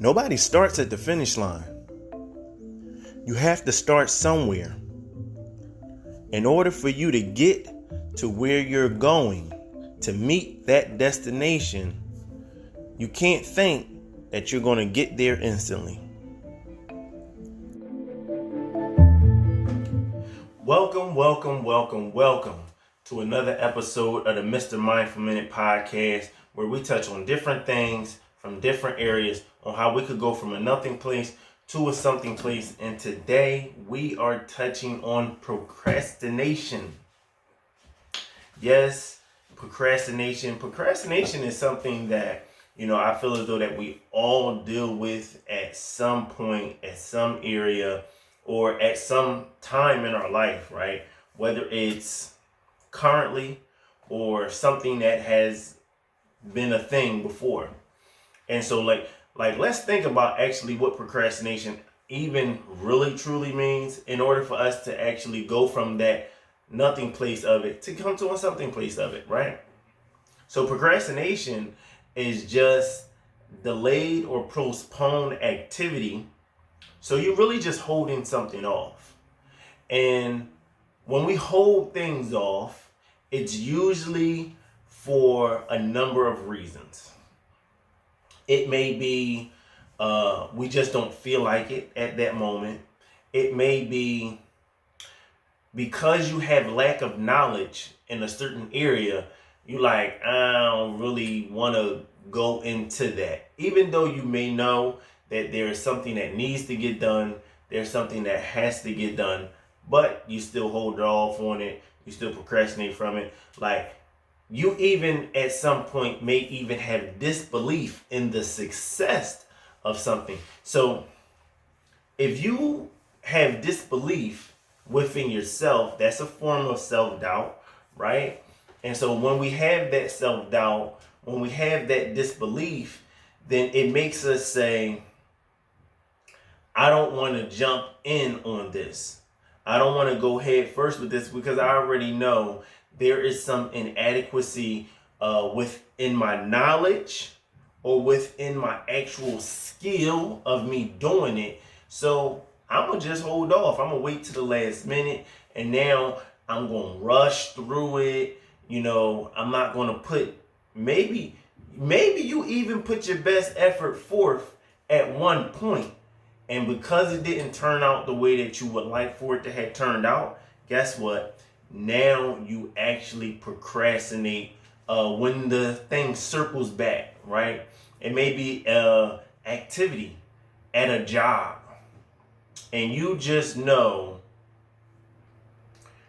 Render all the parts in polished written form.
Nobody starts at the finish line. You have to start somewhere. In order for you to get to where you're going, to meet that destination, you can't think that you're going to get there instantly. Welcome to another episode of the Mrmindfulminute podcast, where we touch on different things from different areas on how we could go from a nothing place to a something place. And today we are touching on procrastination. Yes, procrastination. Procrastination is something that, I feel as though that we all deal with at some point, at some area, or at some time in our life, right? Whether it's currently or something that has been a thing before. And so let's think about actually what procrastination even really truly means in order for us to actually go from that nothing place of it to come to a something place of it, right? So procrastination is just delayed or postponed activity. So you're really just holding something off. And when we hold things off, it's usually for a number of reasons. It may be we just don't feel like it at that moment. It may be because you have lack of knowledge in a certain area. You like, I don't really want to go into that. Even though you may know that there is something that needs to get done, there's something that has to get done, but you still hold off on it. You still procrastinate from it. Like, you even at some point may even have disbelief in the success of something. So if you have disbelief within yourself, that's a form of self-doubt, right? And so when we have that self-doubt, when we have that disbelief, then it makes us say, I don't want to jump in on this. I don't want to go head first with this because I already know there is some inadequacy within my knowledge or within my actual skill of me doing it. So I'm going to just hold off. I'm going to wait to the last minute. And now I'm going to rush through it. I'm not going to put, maybe you even put your best effort forth at one point. And because it didn't turn out the way that you would like for it to have turned out, guess what? Now you actually procrastinate when the thing circles back, right? It may be an activity at a job, and you just know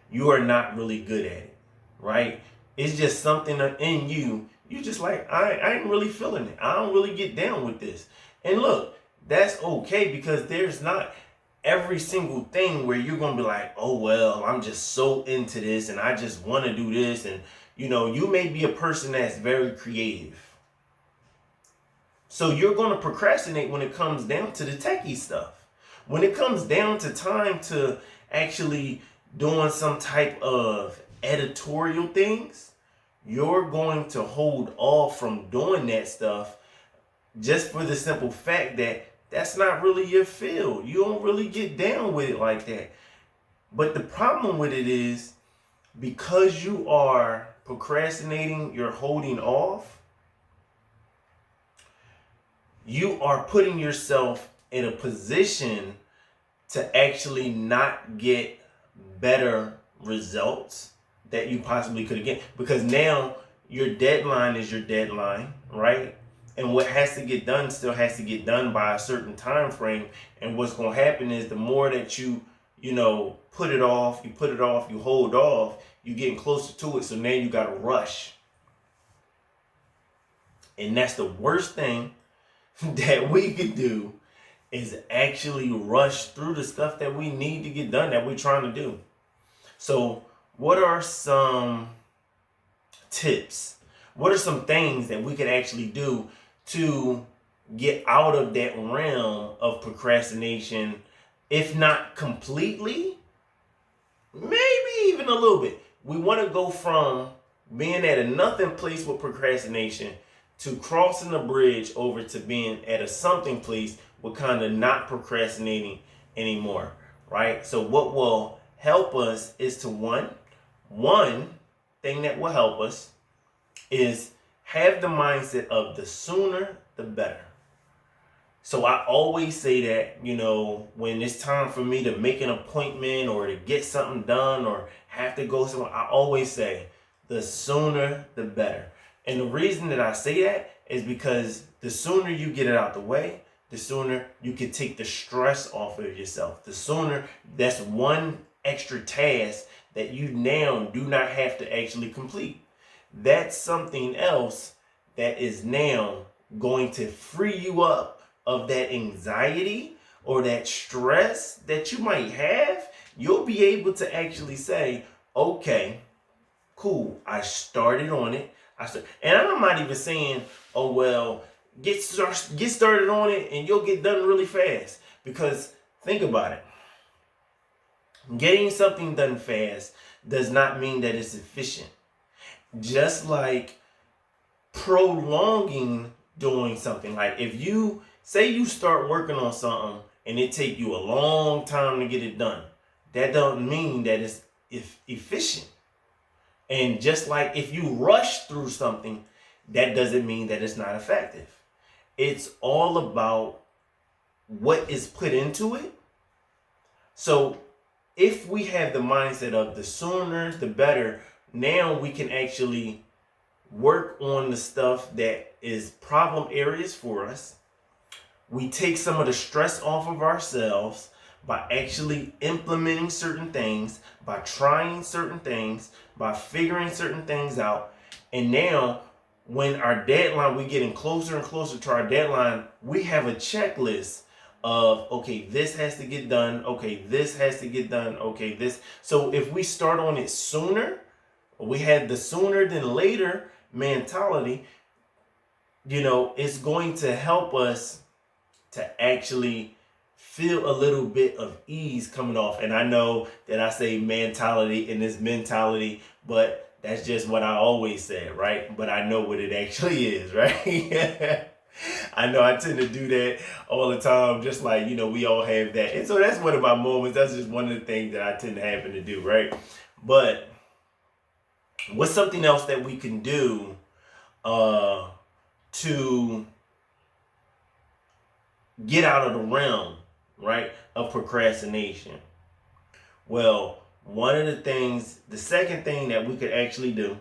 you are not really good at it, right? It's just something in you. You just like, I ain't really feeling it. I don't really get down with this. And look, that's okay, because there's not every single thing where you're going to be like, oh, well, I'm just so into this and I just want to do this. And, you may be a person that's very creative. So you're going to procrastinate when it comes down to the techie stuff. When it comes down to time to actually doing some type of editorial things, you're going to hold off from doing that stuff just for the simple fact that that's not really your field. You don't really get down with it like that. But the problem with it is, because you are procrastinating, you're holding off, you are putting yourself in a position to actually not get better results that you possibly could get. Because now your deadline is your deadline, right? And what has to get done still has to get done by a certain time frame. And what's going to happen is the more that you put it off, you hold off, you're getting closer to it. So now you got to rush. And that's the worst thing that we could do, is actually rush through the stuff that we need to get done, that we're trying to do. So what are some tips? What are some things that we could actually do to get out of that realm of procrastination, if not completely, maybe even a little bit? We want to go from being at a nothing place with procrastination to crossing the bridge over to being at a something place, we're kind of not procrastinating anymore, right? So what will help us is to one thing that will help us is have the mindset of the sooner the better. So I always say that, when it's time for me to make an appointment or to get something done or have to go somewhere, I always say the sooner the better. And the reason that I say that is because the sooner you get it out the way, the sooner you can take the stress off of yourself. The sooner, that's one extra task that you now do not have to actually complete. That's something else that is now going to free you up of that anxiety or that stress that you might have. You'll be able to actually say, okay, cool, I started on it. And I'm not even saying, oh, well, get started on it and you'll get done really fast. Because think about it. Getting something done fast does not mean that it's efficient. Just like prolonging doing something. Like if you say you start working on something and it take you a long time to get it done, that don't mean that it's efficient. And just like if you rush through something, that doesn't mean that it's not effective. It's all about what is put into it. So if we have the mindset of the sooner the better, now we can actually work on the stuff that is problem areas for us. We take some of the stress off of ourselves by actually implementing certain things, by trying certain things, by figuring certain things out. And now when our deadline, we're getting closer and closer to our deadline, we have a checklist of, okay, this has to get done. Okay, this has to get done. Okay, this. So if we start on it sooner, we had the sooner than later mentality, it's going to help us to actually feel a little bit of ease coming off. And I know that I say mentality and this mentality, but that's just what I always say, right? But I know what it actually is, right? I know I tend to do that all the time, just like, we all have that. And so that's one of my moments. That's just one of the things that I tend to happen to do, right? But what's something else that we can do to get out of the realm, right, of procrastination? Well, the second thing that we could actually do,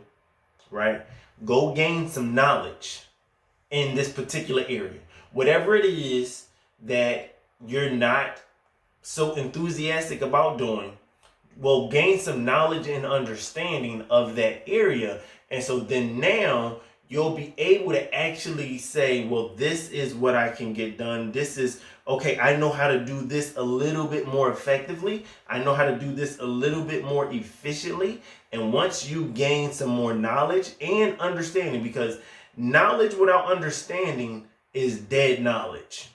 right, go gain some knowledge in this particular area. Whatever it is that you're not so enthusiastic about doing, well, gain some knowledge and understanding of that area. And so then now you'll be able to actually say, well, this is what I can get done. This is, okay, I know how to do this a little bit more effectively. I know how to do this a little bit more efficiently. And once you gain some more knowledge and understanding, because knowledge without understanding is dead knowledge.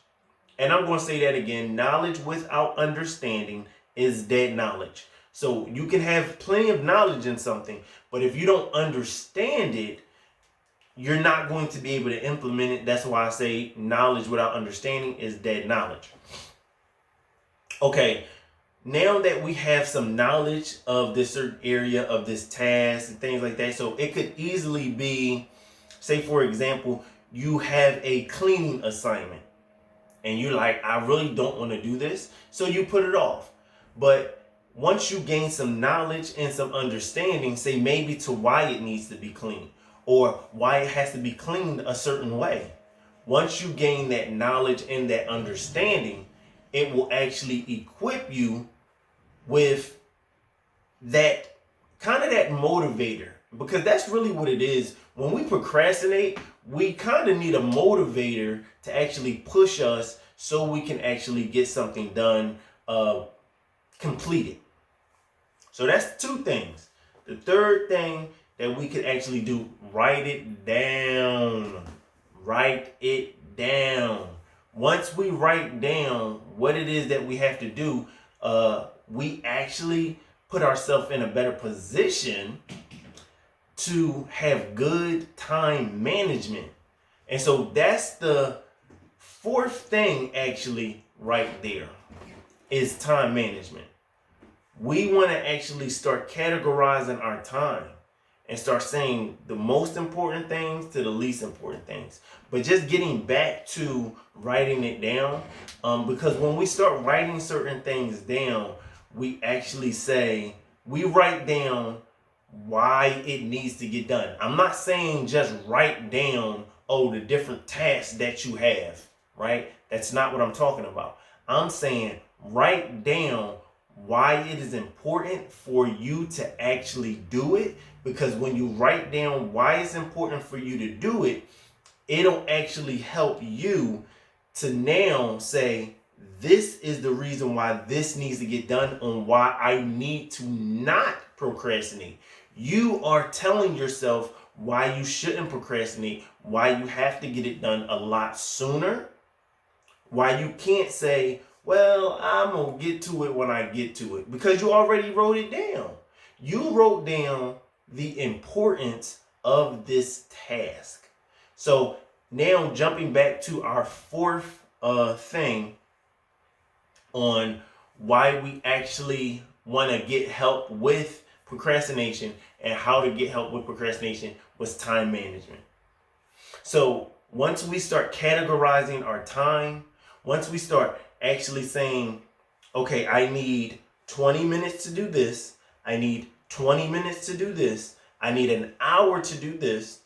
And I'm going to say that again. Knowledge without understanding is dead knowledge. So you can have plenty of knowledge in something, but if you don't understand it, you're not going to be able to implement it. That's why I say knowledge without understanding is dead knowledge. Okay, now that we have some knowledge of this certain area, of this task and things like that, so it could easily be, say for example, you have a cleaning assignment and you're like, I really don't want to do this, so you put it off. But once you gain some knowledge and some understanding, say maybe to why it needs to be cleaned or why it has to be cleaned a certain way. Once you gain that knowledge and that understanding, it will actually equip you with that kind of that motivator, because that's really what it is. When we procrastinate, we kind of need a motivator to actually push us so we can actually get something done, completed. So that's two things. The third thing that we could actually do, write it down. Write it down. Once we write down what it is that we have to do, we actually put ourselves in a better position to have good time management. And so that's the fourth thing actually right there is time management. We want to actually start categorizing our time and start saying the most important things to the least important things. But just getting back to writing it down, because when we start writing certain things down, we actually say, we write down why it needs to get done. I'm not saying just write down, oh, the different tasks that you have, right? That's not what I'm talking about. I'm saying write down why it is important for you to actually do it, because when you write down why it's important for you to do it, it'll actually help you to now say, this is the reason why this needs to get done, and why I need to not procrastinate. You are telling yourself why you shouldn't procrastinate, why you have to get it done a lot sooner, why you can't say, well, I'm going to get to it when I get to it, because you already wrote it down. You wrote down the importance of this task. So now jumping back to our fourth thing on why we actually want to get help with procrastination and how to get help with procrastination was time management. So once we start categorizing our time, once we start actually saying, okay, I need 20 minutes to do this, I need 20 minutes to do this, I need an hour to do this,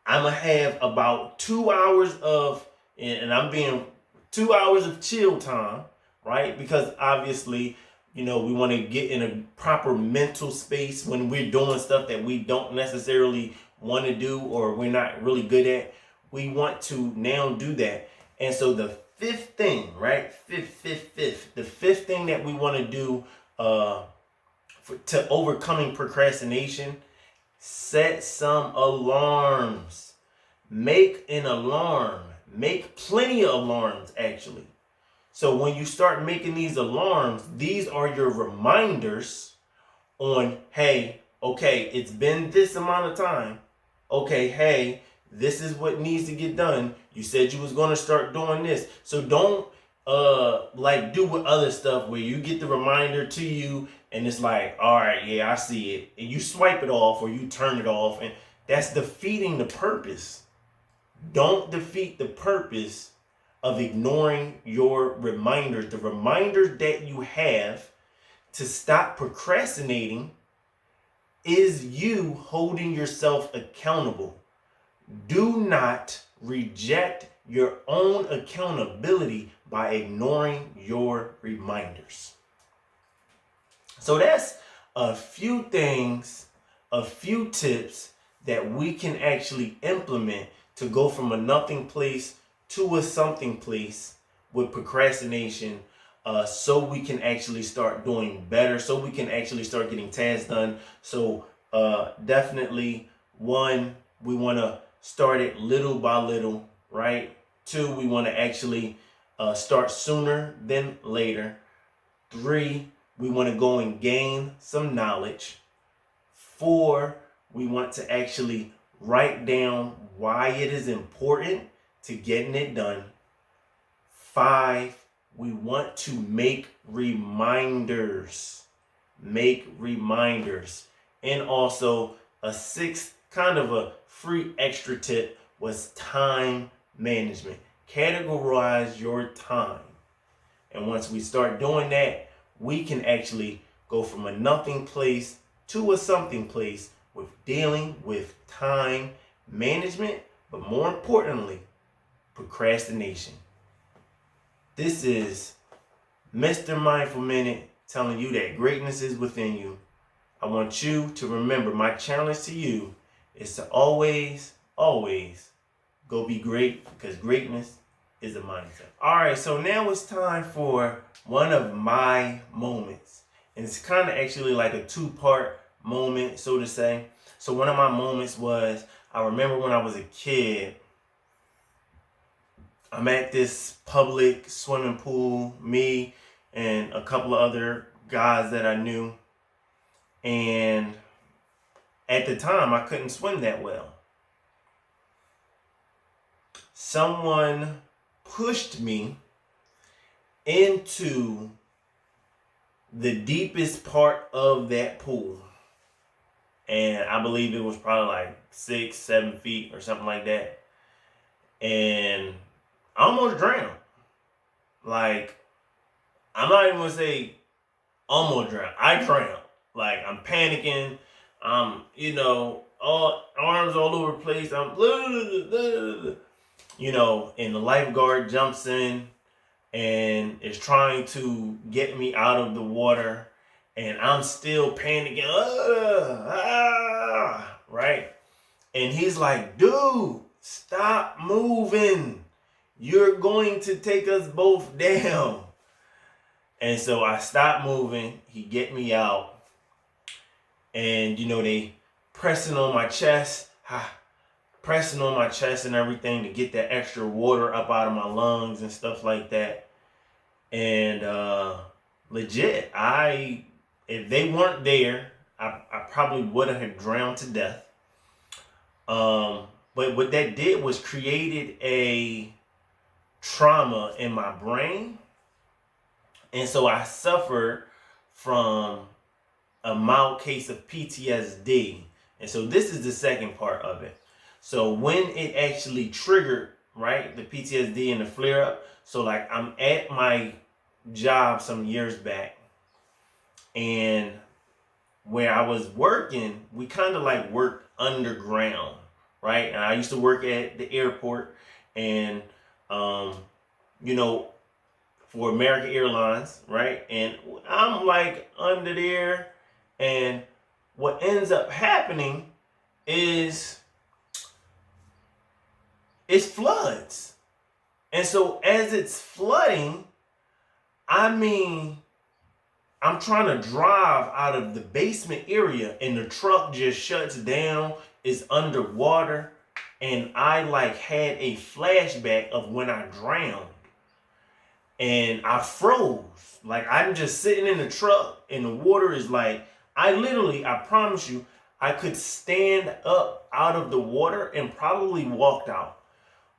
I'm going to have about 2 hours of, and I'm being 2 hours of chill time, right? Because obviously, we want to get in a proper mental space when we're doing stuff that we don't necessarily want to do or we're not really good at. We want to now do that. And so the fifth thing, right? The fifth thing that we want to do to overcoming procrastination, set some alarms. Make an alarm. Make plenty of alarms, actually. So when you start making these alarms, these are your reminders on, hey, okay, it's been this amount of time. Okay, hey, this is what needs to get done. You said you was going to start doing this. So don't do with other stuff where you get the reminder to you and it's like, all right, yeah, I see it. And you swipe it off or you turn it off, and that's defeating the purpose. Don't defeat the purpose of ignoring your reminders. The reminders that you have to stop procrastinating is you holding yourself accountable. Do not reject your own accountability by ignoring your reminders. So that's a few things, a few tips that we can actually implement to go from a nothing place to a something place with procrastination, so we can actually start doing better, so we can actually start getting tasks done. So definitely, one, we want to start it little by little, right? Two, we want to actually start sooner than later. Three, we want to go and gain some knowledge. Four, we want to actually write down why it is important to getting it done. Five, we want to make reminders. Make reminders. And also a sixth, kind of a free extra tip, was time management. Categorize your time. And once we start doing that, we can actually go from a nothing place to a something place with dealing with time management, but more importantly, procrastination. This is Mr. Mindful Minute telling you that greatness is within you. I want you to remember, my challenge to you is to always, always go be great, because greatness is a mindset. All right, so now it's time for one of my moments. And it's kind of actually like a two-part moment, so to say. So one of my moments was, I remember when I was a kid, I'm at this public swimming pool, me and a couple of other guys that I knew. And at the time, I couldn't swim that well. someone pushed me into the deepest part of that pool. And I believe it was probably like 6-7 feet or something like that. And I almost drowned. Like, I'm not even gonna say almost drowned. I drowned. Like, I'm panicking. All arms all over the place. I'm and the lifeguard jumps in and is trying to get me out of the water, and I'm still panicking, right? And he's like, dude, stop moving. You're going to take us both down. And so I stopped moving. He get me out. And, they pressing on my chest and everything to get that extra water up out of my lungs and stuff like that. And legit, if they weren't there, I probably would have drowned to death. But what that did was created a trauma in my brain. And so I suffered from a mild case of PTSD. And so this is the second part of it. So when it actually triggered, right, the PTSD and the flare up. So like I'm at my job some years back, and where I was working, we kind of like worked underground, right? And I used to work at the airport, and for American Airlines, right? And I'm like under there, and what ends up happening is it floods. And so as it's flooding, I'm trying to drive out of the basement area, and the truck just shuts down, is underwater, and I like had a flashback of when I drowned. And I froze. Like, I'm just sitting in the truck, and the water is like, I promise you, I could stand up out of the water and probably walked out.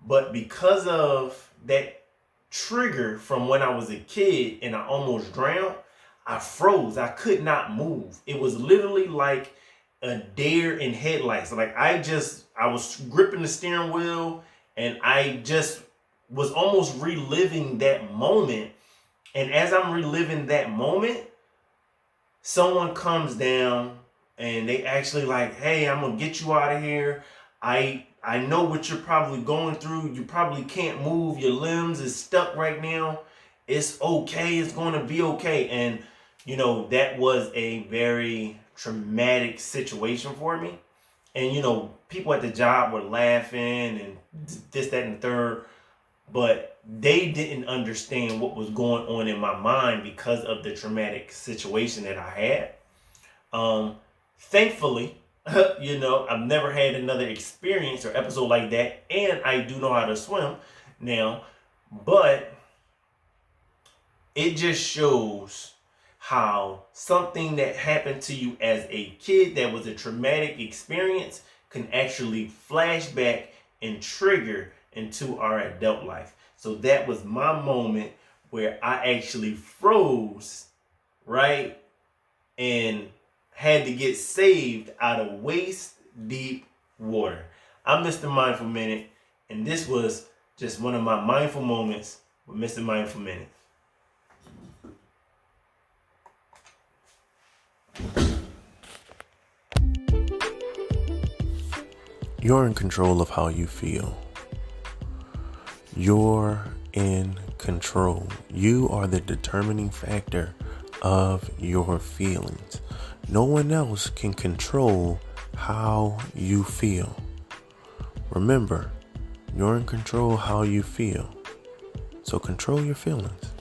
But because of that trigger from when I was a kid and I almost drowned, I froze. I could not move. It was literally like a deer in headlights. Like I was gripping the steering wheel, and I just was almost reliving that moment. And as I'm reliving that moment, someone comes down and they actually like, hey, I'm gonna get you out of here. I know what you're probably going through. You probably can't move. Your limbs is stuck right now. It's okay. It's going to be okay. And, that was a very traumatic situation for me. And, people at the job were laughing and this, that, and the third. But they didn't understand what was going on in my mind because of the traumatic situation that I had. Thankfully, I've never had another experience or episode like that, and I do know how to swim now, but it just shows how something that happened to you as a kid that was a traumatic experience can actually flash back and trigger into our adult life. So that was my moment where I actually froze, right? And had to get saved out of waist deep water. I'm Mr. Mindful Minute, and this was just one of my mindful moments with Mr. Mindful Minute. You're in control of how you feel. You're in control. You are the determining factor of your feelings. No one else can control how you feel. Remember, you're in control how you feel. So control your feelings.